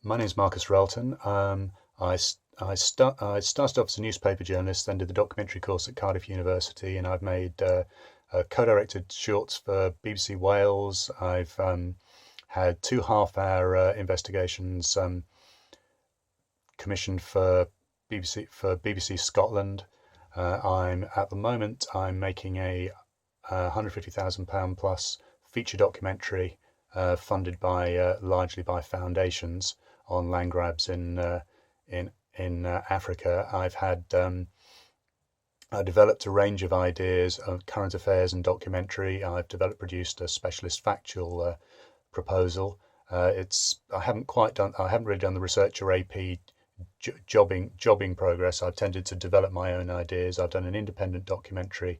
My name is Marcus Relton. I started off as a newspaper journalist, then did the documentary course at Cardiff University, and I've made co-directed shorts for BBC Wales. I've had two half-hour investigations commissioned for BBC Scotland. At the moment I'm making a £150,000 plus feature documentary funded by largely by foundations on land grabs in Africa. I developed a range of ideas of current affairs and documentary. Produced a specialist factual proposal. I haven't really done the researcher AP jobbing progress. I've tended to develop my own ideas. I've done an independent documentary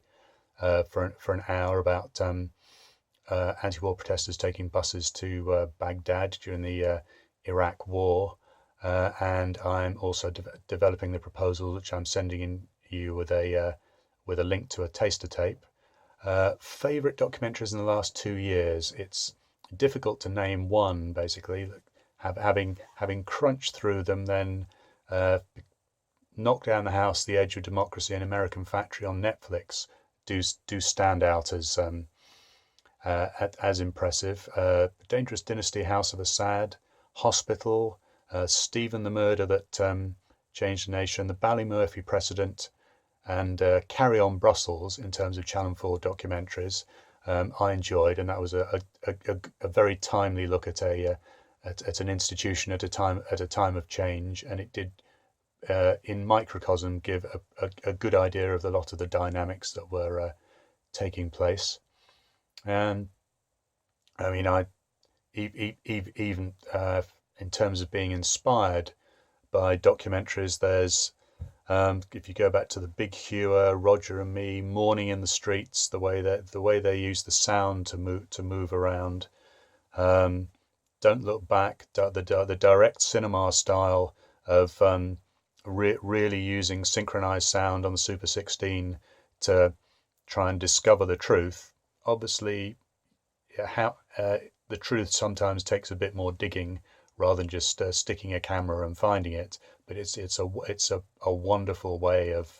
for an hour about anti-war protesters taking buses to Baghdad during the Iraq War, and I'm also developing the proposal, which I'm sending in you with a link to a taster tape. Favorite documentaries in the last 2 years? It's difficult to name one, basically. Having crunched through them, then Knock Down the House, The Edge of Democracy, and American Factory on Netflix do stand out as impressive. Dangerous Dynasty, House of Assad, Hospital, Stephen the Murder That Changed the Nation, the Ballymurphy Precedent, and Carry On Brussels in terms of Channel 4 documentaries. I enjoyed, and that was a very timely look at an institution at a time of change, and it did in microcosm give a good idea of a lot of the dynamics that were taking place. And I mean, even in terms of being inspired by documentaries, there's if you go back to The Big Hewer, Roger and Me, Morning in the Streets, the way they use the sound to move around. Don't Look Back, the direct cinema style of really using synchronized sound on the Super 16 to try and discover the truth. Obviously, the truth sometimes takes a bit more digging rather than just sticking a camera and finding it. But it's a wonderful way of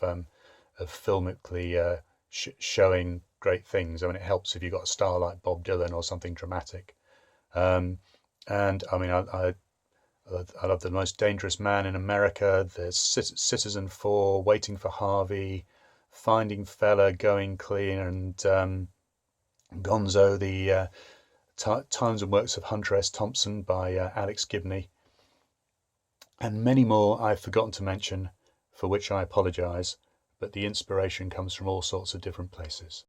filmically showing great things. I mean, it helps if you've got a star like Bob Dylan or something dramatic. And I mean, I love The Most Dangerous Man in America. There's Citizen 4, Waiting for Harvey, Finding Fella, Going Clean, and Gonzo, the Times and Works of Hunter S. Thompson by Alex Gibney, and many more I've forgotten to mention, for which I apologise, but the inspiration comes from all sorts of different places.